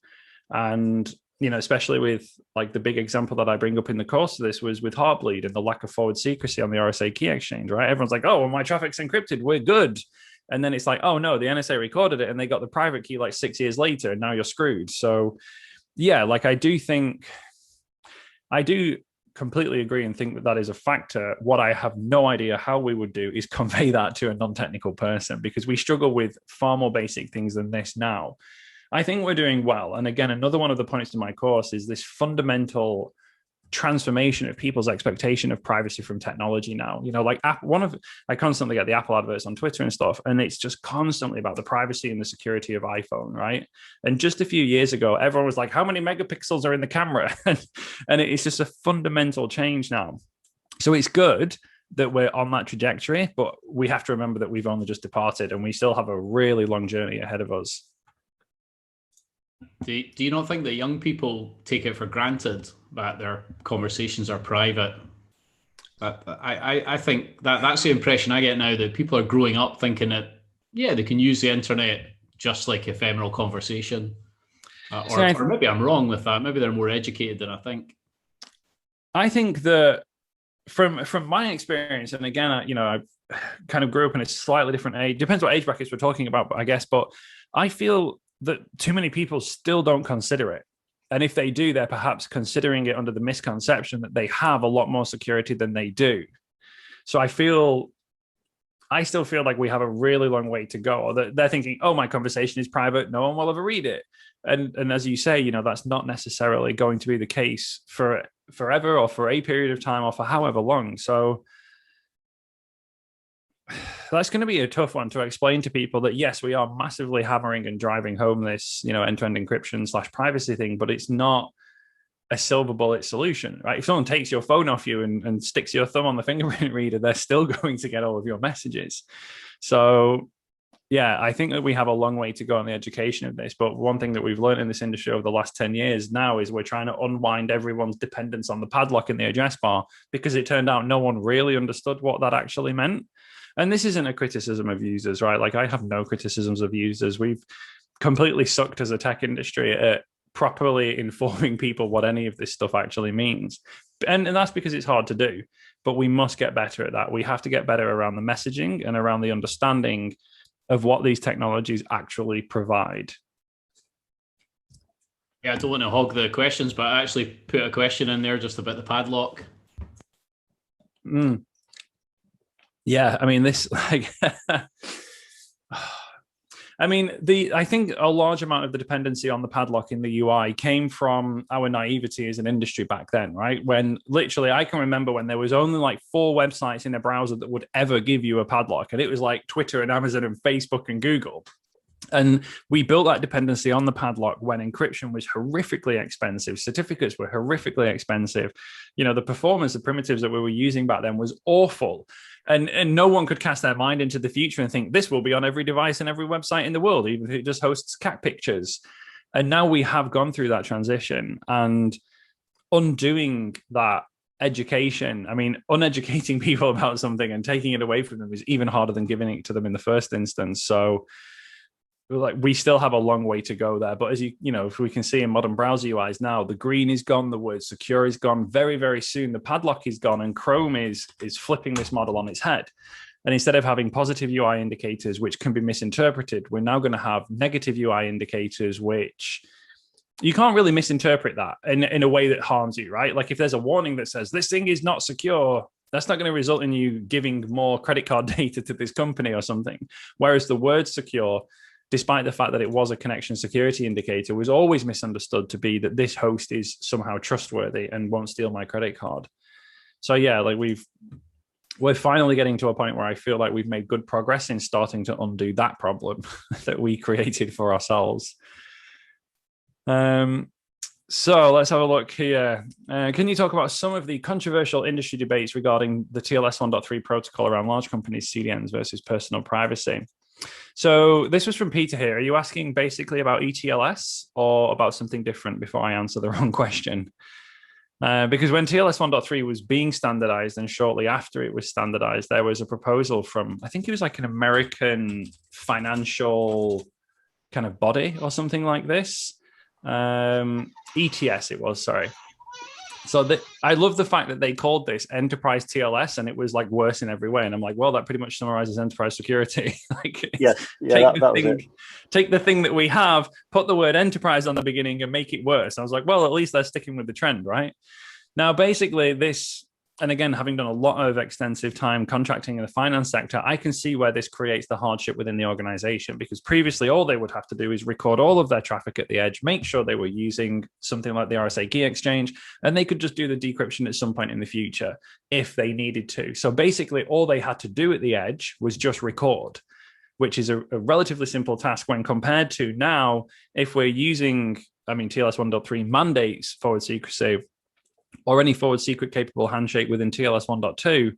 And, especially with like the big example that I bring up in the course of this was with Heartbleed and the lack of forward secrecy on the RSA key exchange, right? Everyone's like, oh, well, my traffic's encrypted, we're good. And then it's like, oh no, the NSA recorded it and they got the private key like 6 years later and now you're screwed. So yeah, like I do completely agree and think that is a factor. What I have no idea how we would do is convey that to a non-technical person, because we struggle with far more basic things than this now. I think we're doing well. And again, another one of the points in my course is this fundamental transformation of people's expectation of privacy from technology now. Like I constantly get the Apple adverts on Twitter and stuff, and it's just constantly about the privacy and the security of iPhone, right? And just a few years ago, everyone was like, how many megapixels are in the camera? And it's just a fundamental change now. So it's good that we're on that trajectory, but we have to remember that we've only just departed and we still have a really long journey ahead of us. Do you not think that young people take it for granted that their conversations are private? I think that's the impression I get now, that people are growing up thinking that, yeah, they can use the internet just like ephemeral conversation. Or maybe I'm wrong with that. Maybe they're more educated than I think. I think that from my experience, and again, I kind of grew up in a slightly different age. Depends what age brackets we're talking about, I guess. But I feel that too many people still don't consider it. And if they do, they're perhaps considering it under the misconception that they have a lot more security than they do. So I still feel like we have a really long way to go. Or they're thinking, oh, my conversation is private, no one will ever read it. And as you say, that's not necessarily going to be the case for forever or for a period of time or for however long. So that's going to be a tough one to explain to people, that yes, we are massively hammering and driving home this, end-to-end encryption / privacy thing, but it's not a silver bullet solution, right? If someone takes your phone off you and sticks your thumb on the fingerprint reader, they're still going to get all of your messages. So yeah, I think that we have a long way to go on the education of this. But one thing that we've learned in this industry over the last 10 years now is we're trying to unwind everyone's dependence on the padlock in the address bar, because it turned out no one really understood what that actually meant. And this isn't a criticism of users, right? Like, I have no criticisms of users. We've completely sucked as a tech industry at properly informing people what any of this stuff actually means. And that's because it's hard to do, but we must get better at that. We have to get better around the messaging and around the understanding of what these technologies actually provide. Yeah, I don't want to hog the questions, but I actually put a question in there just about the padlock. Yeah, I mean, this, like, I think a large amount of the dependency on the padlock in the UI came from our naivety as an industry back then, right? When literally, I can remember when there was only like 4 websites in a browser that would ever give you a padlock, and it was like Twitter and Amazon and Facebook and Google. And we built that dependency on the padlock when encryption was horrifically expensive. Certificates were horrifically expensive. The performance, the primitives that we were using back then was awful. And no one could cast their mind into the future and think this will be on every device and every website in the world, even if it just hosts cat pictures. And now we have gone through that transition, and undoing that education, uneducating people about something and taking it away from them is even harder than giving it to them in the first instance. So like, we still have a long way to go there. But as if we can see in modern browser UIs now, the green is gone, the word secure is gone. Very, very soon, the padlock is gone, and Chrome is flipping this model on its head. And instead of having positive UI indicators, which can be misinterpreted, we're now going to have negative UI indicators, which you can't really misinterpret that in a way that harms you, right? Like, if there's a warning that says this thing is not secure, that's not going to result in you giving more credit card data to this company or something. Whereas the word secure, despite the fact that it was a connection security indicator, was always misunderstood to be that this host is somehow trustworthy and won't steal my credit card. So yeah, like we're finally getting to a point where I feel like we've made good progress in starting to undo that problem that we created for ourselves. So let's have a look here. Can you talk about some of the controversial industry debates regarding the TLS 1.3 protocol around large companies' CDNs versus personal privacy? So this was from Peter here. Are you asking basically about ETLS or about something different before I answer the wrong question? Because when TLS 1.3 was being standardized, and shortly after it was standardized, there was a proposal from, I think it was like an American financial kind of body or something like this. ETS it was, sorry. So I love the fact that they called this enterprise TLS, and it was like worse in every way. And I'm like, well, that pretty much summarizes enterprise security. Like, take the thing that we have, put the word enterprise on the beginning, and make it worse. I was like, well, at least they're sticking with the trend, right? Now, basically, this, and again, having done a lot of extensive time contracting in the finance sector, I can see where this creates the hardship within the organization, because previously all they would have to do is record all of their traffic at the edge, make sure they were using something like the RSA key exchange, and they could just do the decryption at some point in the future if they needed to. So basically all they had to do at the edge was just record, which is a relatively simple task when compared to now, if we're using, TLS 1.3 mandates forward secrecy, or any forward secret capable handshake within TLS 1.2,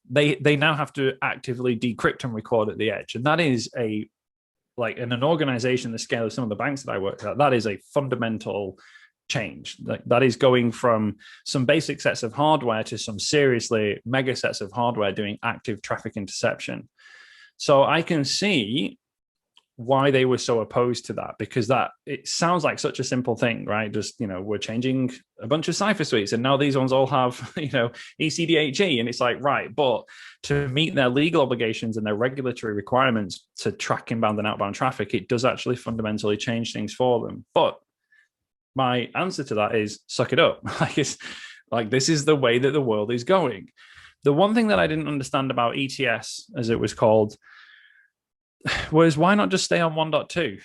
they now have to actively decrypt and record at the edge. And that is in an organization the scale of some of the banks that I work at, that is a fundamental change. That is going from some basic sets of hardware to some seriously mega sets of hardware doing active traffic interception. So I can see why they were so opposed to that, because that it sounds like such a simple thing, right? Just, we're changing a bunch of cipher suites and now these ones all have, ECDHE, and it's like, right, but to meet their legal obligations and their regulatory requirements to track inbound and outbound traffic, it does actually fundamentally change things for them. But my answer to that is suck it up. This is the way that the world is going. The one thing that I didn't understand about ETS, as it was called, was why not just stay on 1.2?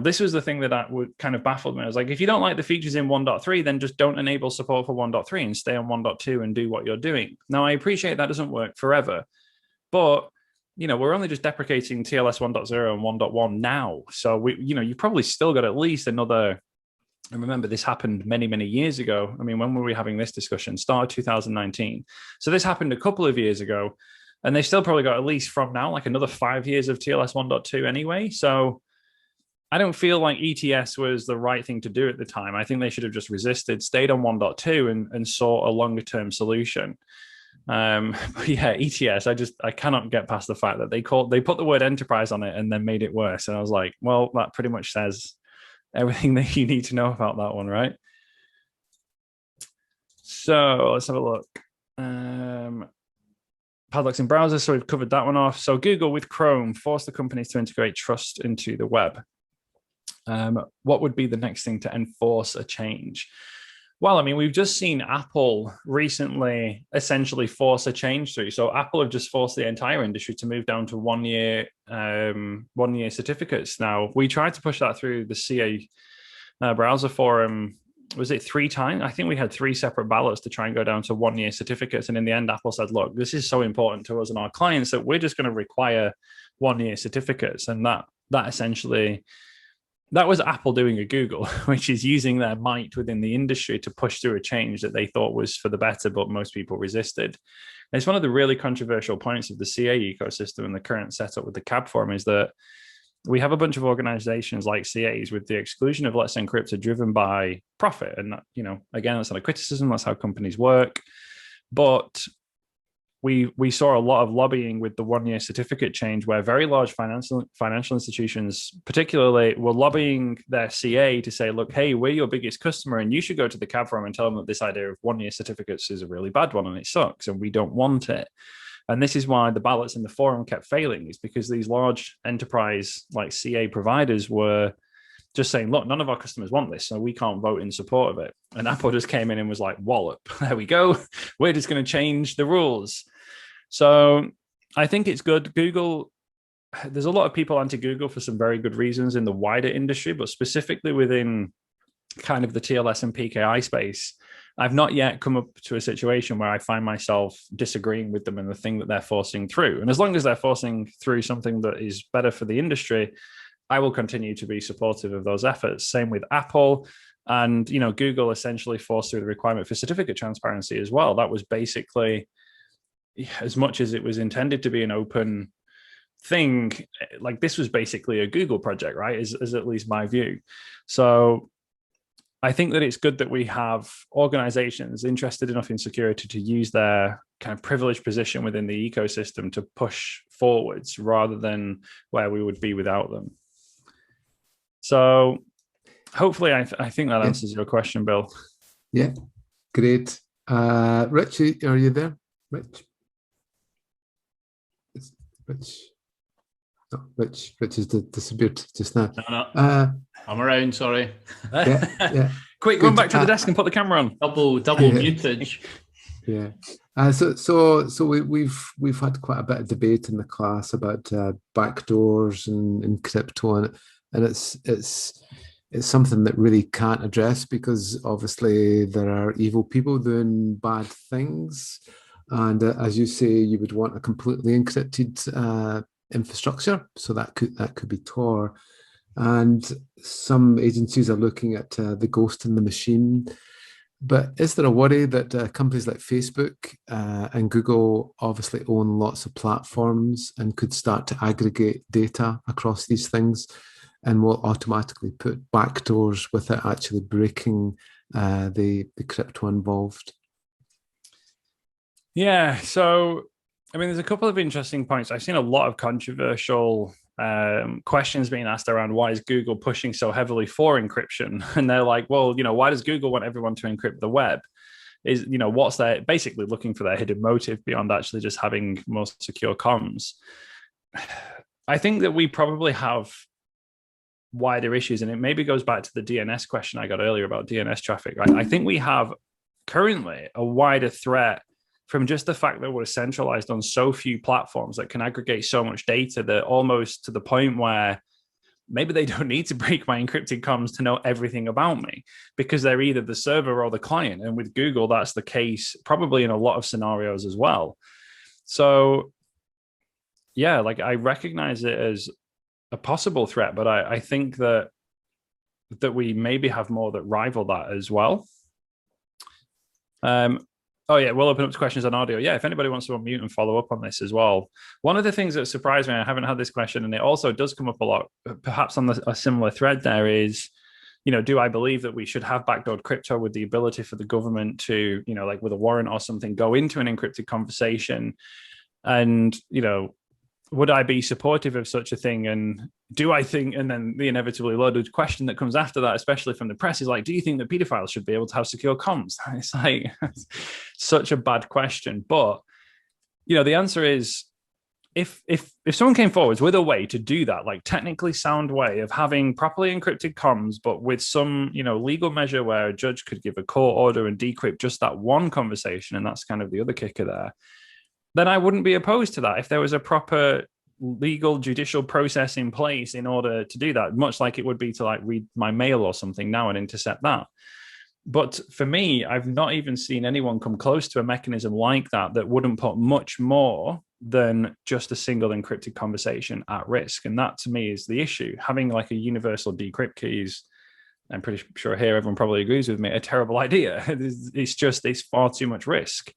This was the thing that would kind of baffled me. I was like, if you don't like the features in 1.3, then just don't enable support for 1.3 and stay on 1.2 and do what you're doing. Now, I appreciate that doesn't work forever, but we're only just deprecating TLS 1.0 and 1.1 now. So you probably still got at least another. And remember, this happened many, many years ago. I mean, when were we having this discussion? Start of 2019. So this happened a couple of years ago. And they still probably got at least from now, like another 5 years of TLS 1.2 anyway. So I don't feel like ETS was the right thing to do at the time. I think they should have just resisted, stayed on 1.2 and sought a longer term solution. But yeah, ETS, I cannot get past the fact that they put the word enterprise on it and then made it worse. And I was like, well, that pretty much says everything that you need to know about that one, right? So let's have a look. Padlocks in browsers, so we've covered that one off. So Google with Chrome forced the companies to integrate trust into the web. What would be the next thing to enforce a change? Well, I mean, we've just seen Apple recently essentially force a change through. So Apple have just forced the entire industry to move down to 1 year certificates. Now, we tried to push that through the CA browser forum. Was it 3 times? I think we had 3 separate ballots to try and go down to 1 year certificates. And in the end, Apple said, look, this is so important to us and our clients that we're just going to require 1 year certificates. And that essentially, that was Apple doing a Google, which is using their might within the industry to push through a change that they thought was for the better, but most people resisted. And it's one of the really controversial points of the CA ecosystem and the current setup with the CAB forum is that we have a bunch of organizations like CAs with the exclusion of Let's Encrypt are driven by profit. And, again, that's not a criticism. That's how companies work. But we saw a lot of lobbying with the 1 year certificate change where very large financial institutions particularly were lobbying their CA to say, look, hey, we're your biggest customer and you should go to the CAB forum and tell them that this idea of 1 year certificates is a really bad one and it sucks and we don't want it. And this is why the ballots in the forum kept failing, is because these large enterprise like CA providers were just saying, look, none of our customers want this, so we can't vote in support of it. And Apple just came in and was like, wallop, there we go. We're just going to change the rules. So I think it's good. Google, there's a lot of people anti-Google for some very good reasons in the wider industry, but specifically within kind of the TLS and PKI space, I've not yet come up to a situation where I find myself disagreeing with them and the thing that they're forcing through. And as long as they're forcing through something that is better for the industry, I will continue to be supportive of those efforts. Same with Apple. And, Google essentially forced through the requirement for certificate transparency as well. That was basically, as much as it was intended to be an open thing, like this was basically a Google project, right? Is at least my view. So I think that it's good that we have organizations interested enough in security to use their kind of privileged position within the ecosystem to push forwards rather than where we would be without them. So hopefully I think that answers your question, Bill. Yeah, great. Rich, are you there? Rich? Rich has disappeared just now. No. I'm around, sorry. Yeah. Quick, going back to the desk and put the camera on. Double mutage. Yeah. So we've had quite a bit of debate in the class about backdoors and crypto, and it's something that really can't address because obviously there are evil people doing bad things, and as you say, you would want a completely encrypted infrastructure, so that could be Tor. And some agencies are looking at the ghost in the machine. But is there a worry that companies like Facebook and Google obviously own lots of platforms and could start to aggregate data across these things? and will automatically put backdoors without actually breaking the crypto involved. Yeah, so I mean, there's a couple of interesting points. I've seen a lot of controversial questions being asked around why is Google pushing so heavily for encryption? And they're like, well, why does Google want everyone to encrypt the web? Is, what's their, basically looking for their hidden motive beyond actually just having more secure comms? I think that we probably have wider issues, and it maybe goes back to the DNS question I got earlier about DNS traffic, right? I think we have currently a wider threat from just the fact that we're centralized on so few platforms that can aggregate so much data, that almost to the point where maybe they don't need to break my encrypted comms to know everything about me, because they're either the server or the client. And with Google, that's the case probably in a lot of scenarios as well. So yeah, like I recognize it as a possible threat, but I think that we maybe have more that rival that as well. Oh yeah, we'll open up to questions on audio. Yeah, if anybody wants to unmute and follow up on this as well. One of the things that surprised me, I haven't had this question, and it also does come up a lot, perhaps on a similar thread there, is, do I believe that we should have backdoored crypto with the ability for the government to, like with a warrant or something, go into an encrypted conversation? And, would I be supportive of such a thing? And do I think, and then the inevitably loaded question that comes after that, especially from the press, is like, do you think that pedophiles should be able to have secure comms? It's like such a bad question. But, the answer is, if someone came forward with a way to do that, like technically sound way of having properly encrypted comms, but with some, legal measure where a judge could give a court order and decrypt just that one conversation, and that's kind of the other kicker there, then I wouldn't be opposed to that if there was a proper legal judicial process in place in order to do that, much like it would be to like read my mail or something now and intercept that. But for me, I've not even seen anyone come close to a mechanism like that wouldn't put much more than just a single encrypted conversation at risk. And that to me is the issue. Having like a universal decrypt key is, I'm pretty sure here everyone probably agrees with me, a terrible idea. It's far too much risk.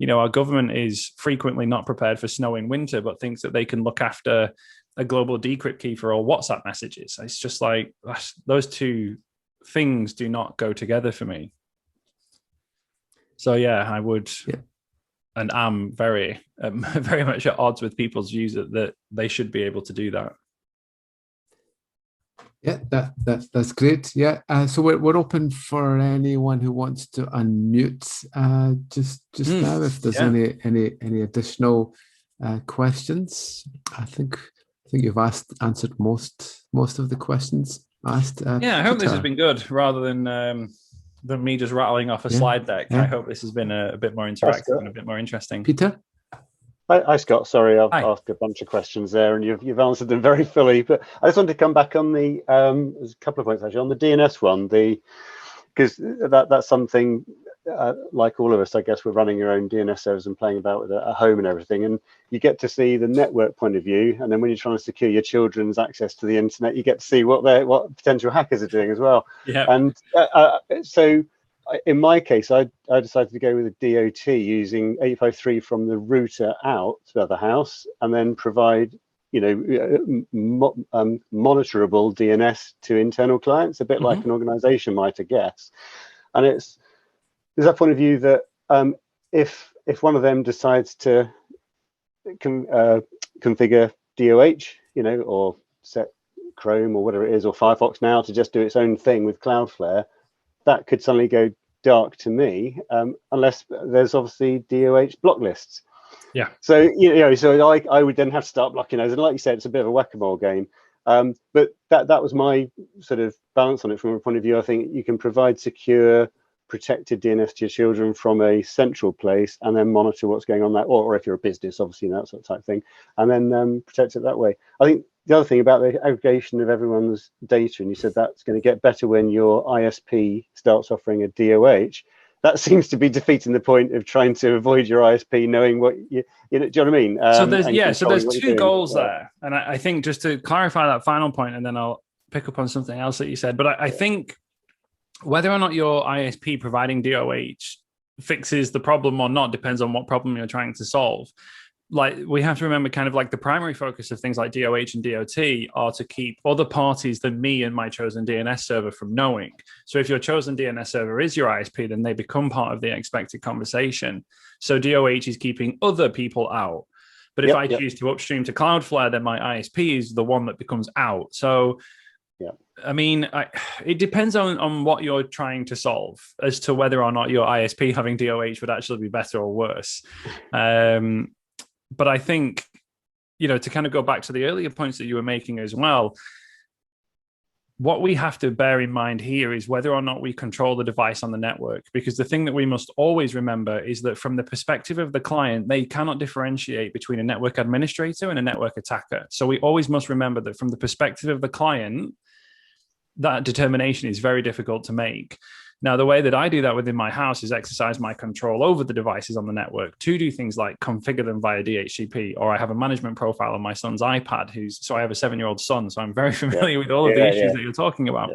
Our government is frequently not prepared for snow in winter, but thinks that they can look after a global decrypt key for all WhatsApp messages. It's just like, those two things do not go together for me. So yeah, I would, and am very, very much at odds with people's views that they should be able to do that. Yeah, that's great. Yeah, so we're open for anyone who wants to unmute just now. If there's any additional questions, I think you've answered most of the questions asked. I hope this has been good, rather than me just rattling off a slide deck. I hope this has been a bit more interactive and a bit more interesting. Peter? Hi, Scott. Sorry, I've asked a bunch of questions there, and you've answered them very fully. But I just wanted to come back on the there's a couple of points actually on the DNS one, because that's something like all of us, I guess, we're running your own DNS servers and playing about with a home and everything, and you get to see the network point of view, and then when you're trying to secure your children's access to the internet, you get to see what potential hackers are doing as well. Yeah. And so, in my case, I decided to go with a DOT using 853 from the router out to the house, and then provide, monitorable DNS to internal clients, a bit like an organization might, I guess. And there's that point of view that if one of them decides to configure DOH, or set Chrome or whatever it is, or Firefox now to just do its own thing with Cloudflare, that could suddenly go dark to me, unless there's obviously DOH block lists. Yeah. So so I would then have to start blocking those, and like you said, it's a bit of a whack-a-mole game. But that was my sort of balance on it from a point of view. I think you can provide secure, protected DNS to your children from a central place, and then monitor what's going on that, or if you're a business, obviously that sort of type thing, and then protect it that way. I think the other thing about the aggregation of everyone's data, and you said that's going to get better when your ISP starts offering a DOH. That seems to be defeating the point of trying to avoid your ISP knowing what do you know what I mean? So there's two goals there, and I think just to clarify that final point, and then I'll pick up on something else that you said. But I think whether or not your ISP providing DOH fixes the problem or not depends on what problem you're trying to solve. like we have to remember kind of like the primary focus of things like DOH and DOT are to keep other parties than me and my chosen DNS server from knowing. So if your chosen DNS server is your ISP, then they become part of the expected conversation. So DOH is keeping other people out. But if I choose to upstream to Cloudflare, then my ISP is the one that becomes out. So, I mean, it depends on what you're trying to solve as to whether or not your ISP having DOH would actually be better or worse. But I think, to kind of go back to the earlier points that you were making as well, what we have to bear in mind here is whether or not we control the device on the network, because the thing that we must always remember is that from the perspective of the client, they cannot differentiate between a network administrator and a network attacker. So we always must remember that from the perspective of the client, that determination is very difficult to make. Now, the way that I do that within my house is exercise my control over the devices on the network to do things like configure them via DHCP, or I have a management profile on my son's iPad, so I have a 7-year-old son, so I'm very familiar with all of the issues that you're talking about.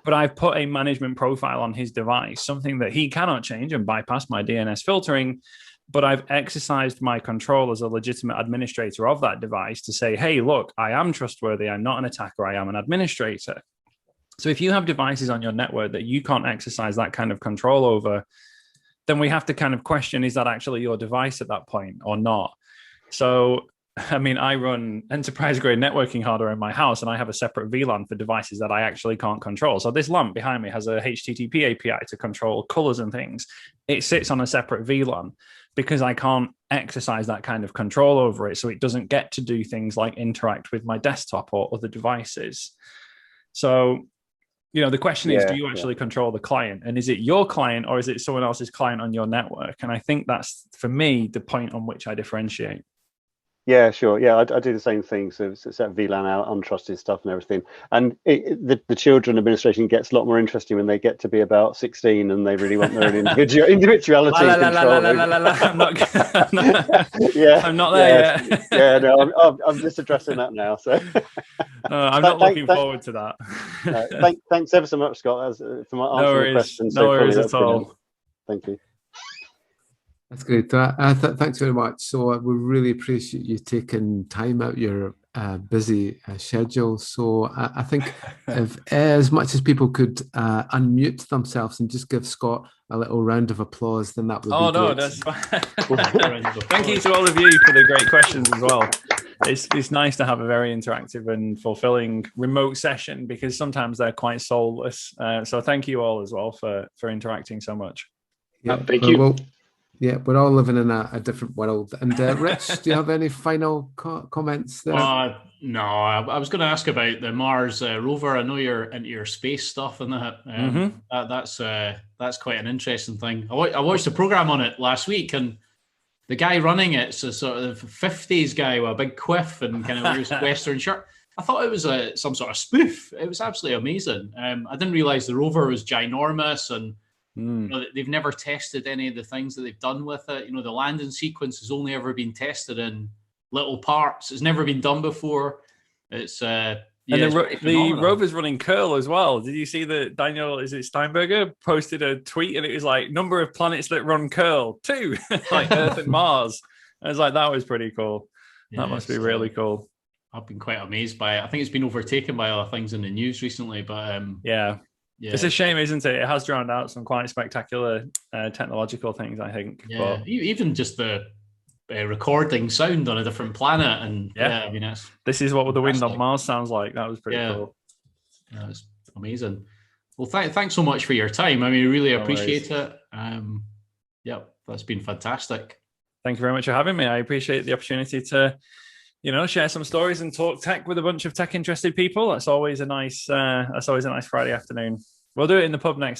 But I've put a management profile on his device, something that he cannot change and bypass my DNS filtering, but I've exercised my control as a legitimate administrator of that device to say, hey, look, I am trustworthy. I'm not an attacker. I am an administrator. So if you have devices on your network that you can't exercise that kind of control over, then we have to kind of question, is that actually your device at that point or not? So, I mean, I run enterprise-grade networking hardware in my house, and I have a separate VLAN for devices that I actually can't control. So this lamp behind me has a HTTP API to control colors and things. It sits on a separate VLAN because I can't exercise that kind of control over it. So it doesn't get to do things like interact with my desktop or other devices. So, the question is, do you actually control the client? And is it your client or is it someone else's client on your network? And I think that's, for me, the point on which I differentiate. Yeah, sure. Yeah, I do the same thing. So it's that VLAN out, untrusted stuff and everything. And the children administration gets a lot more interesting when they get to be about 16 and they really want their own individuality and control. I'm not there yet. Yeah, no, I'm just addressing that now. So I'm not looking forward to that. Thanks ever so much, Scott, for my answering the question. No worries at all. Thank you. That's great. Thanks very much. So we really appreciate you taking time out your busy schedule. So I think if as much as people could unmute themselves and just give Scott a little round of applause, then that would be great. No, that's fine. Thank you to all of you for the great questions as well. It's nice to have a very interactive and fulfilling remote session, because sometimes they're quite soulless. So thank you all as well for interacting so much. Yeah, thank you. Well, yeah, we're all living in a different world. And Rich, do you have any final comments there? No, I was going to ask about the Mars rover. I know you're into your space stuff and that. That's quite an interesting thing. I watched a program on it last week, and the guy running it's a sort of 50s guy with a big quiff and kind of wears Western shirt. I thought it was some sort of spoof. It was absolutely amazing. I didn't realize the rover was ginormous, and they've never tested any of the things that they've done with it. The landing sequence has only ever been tested in little parts. It's never been done before. It's and the rover's running curl as well. Did you see that Daniel Steinberger posted a tweet, and it was like number of planets that run curl 2, like Earth and Mars. I was like, that was pretty cool. That must be really cool. I've been quite amazed by it. I think it's been overtaken by other things in the news recently, but yeah. It's a shame, isn't it? It has drowned out some quite spectacular technological things, I think. Yeah, but even just the recording sound on a different planet, and I mean, this is what the wind on Mars sounds like. That was pretty cool. Yeah, it's amazing. Well, thanks so much for your time. I mean, really appreciate it. That's been fantastic. Thank you very much for having me. I appreciate the opportunity to, share some stories and talk tech with a bunch of tech interested people. That's always a nice Friday afternoon. We'll do it in the pub next time.